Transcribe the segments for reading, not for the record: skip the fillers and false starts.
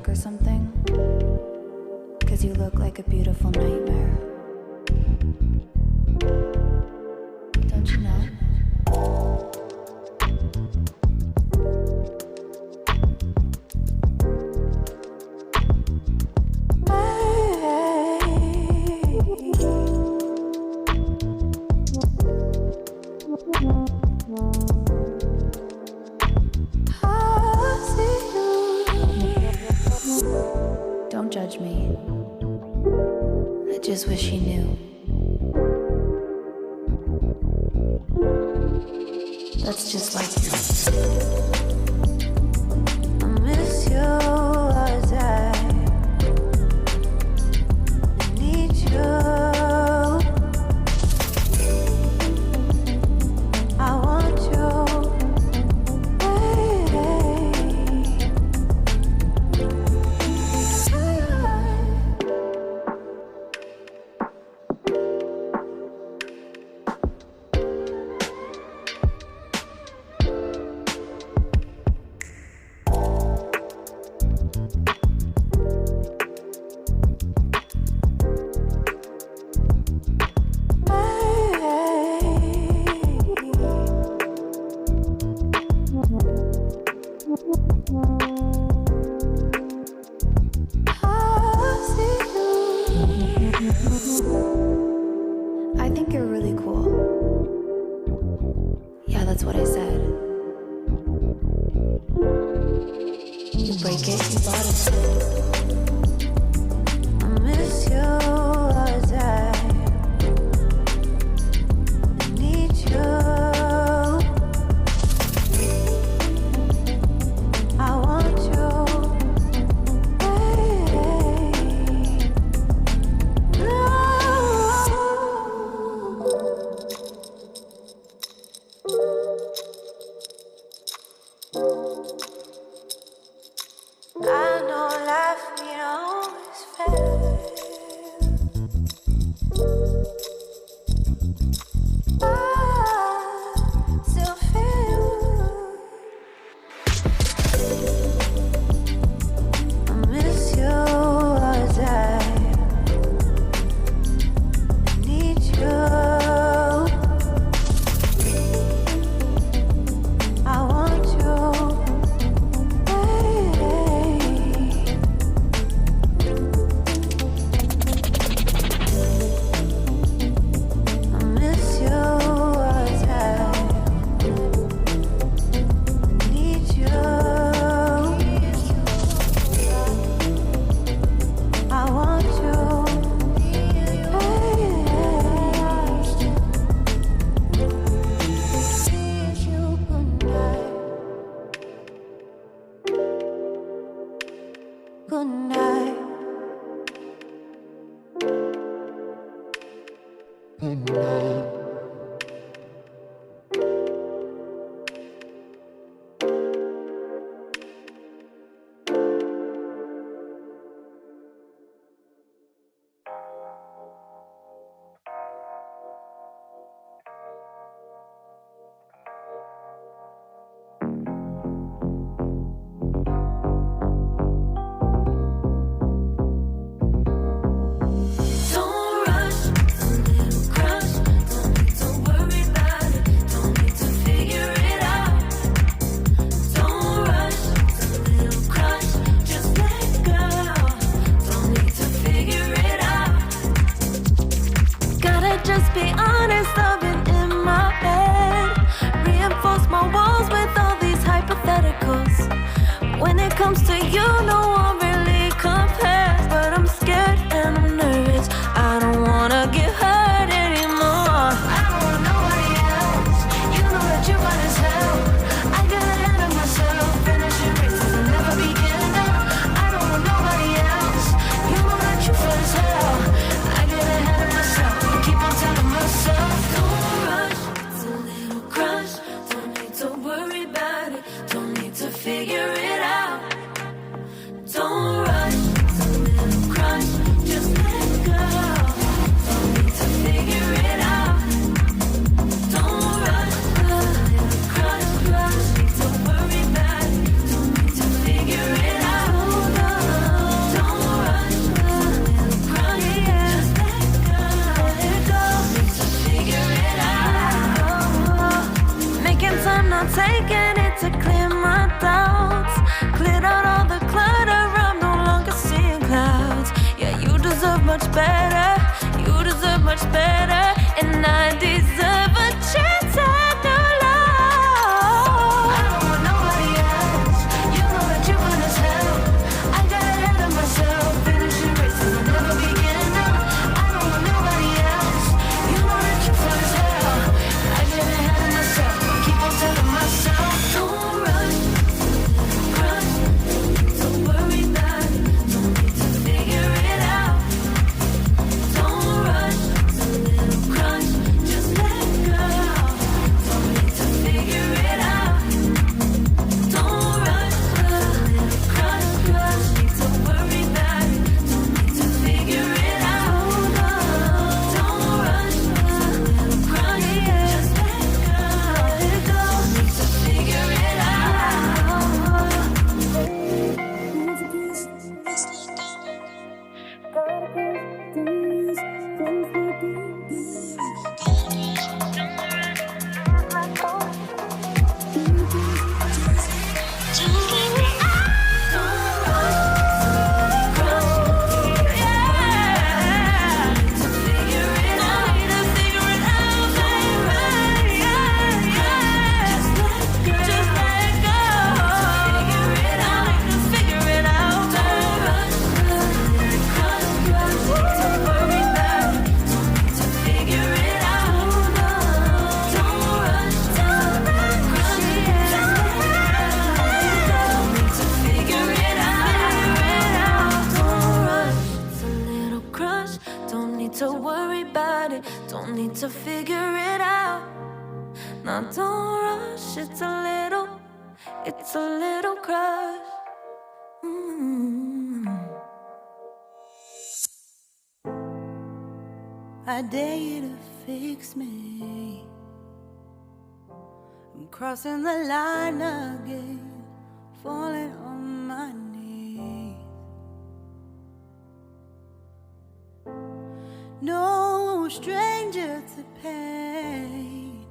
drunk or something? 'Cause you look like a beautiful nightmare. Don't you know? Don't judge me. I just wish he knew. That's just like you. I miss you as I need you. I want you. I think you're really cool. Yeah, that's what I said. You break it, you bought it. I miss you as I need you. I want you. I know life ain't always fair. I still feel I miss you as I need you. I want you. Good night. Good night. Don't rush, a little crush. much better. You deserve much better, and I deserve a chance at new love. I don't want nobody else. You know that you could as hell. I got ahead of myself, finishing races I'll never begin now. I don't want nobody else. You know that you could as hell. I get ahead of myself, I keep on telling myself, don't rush, crush, don't worry about it, don't need to figure it out. Don't rush, it's a little crush, just let go. Don't need to figure it out. Don't rush, a little crush, need to worry about it, don't need to figure it out. Don't rush, a little crush, just let go. Don't need to figure it out. To worry about it, don't need to figure it out. Now don't rush, it's a little crush. I dare you to fix me. I'm crossing the line again, falling on my knees. No stranger to pain,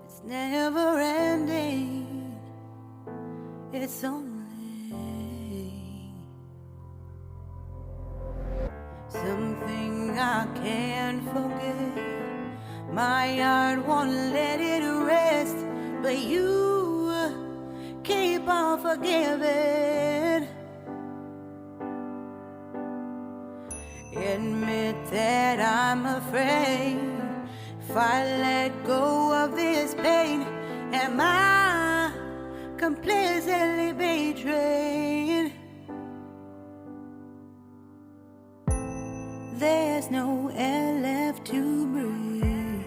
it's never ending, it's only something I can't forget. My heart won't let it rest, but you keep on forgiving. Admit that I'm afraid if I let go of this pain, am I completely betrayed? There's no air left to breathe.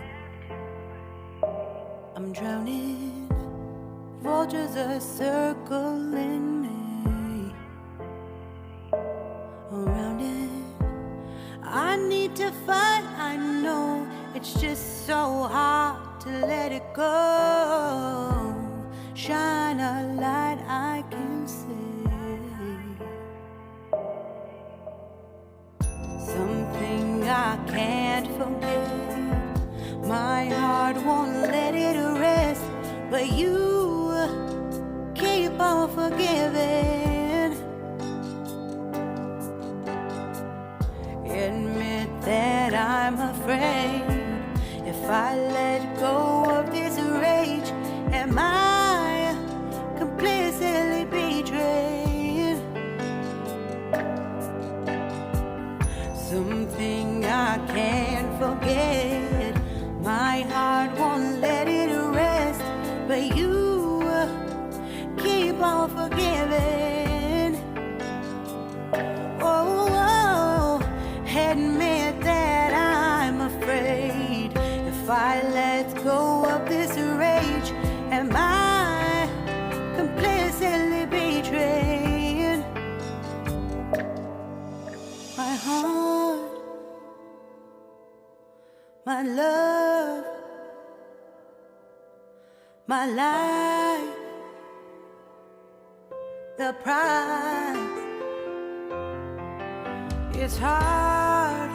I'm drowning, vultures are circling me around it. I need to fight, I know it's just so hard to let it go. Shine a light I can see, something I can't forget. My heart won't let it rest, but you keep on forgiving. Admit that I'm afraid if I let go of this rage, am I completely betrayed? Something I can't forget. My heart won't let it rest, but you keep on forgiving. Oh, admit that I'm afraid if I let go of this rage, am I completely betrayed? My heart, my love, my life, the price. It's hard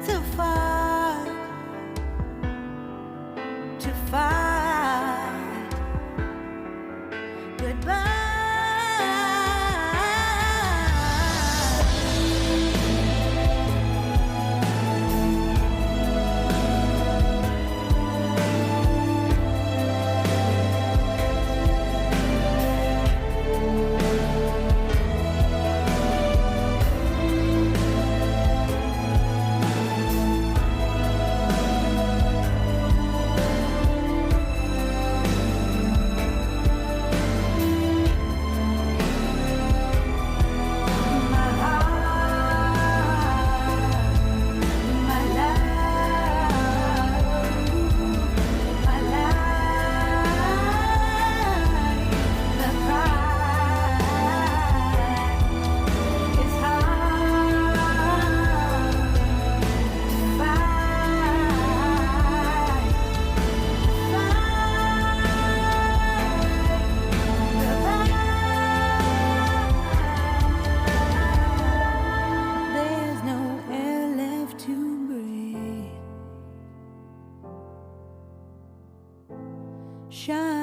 to fight goodbye.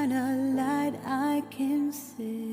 shine a light I can see.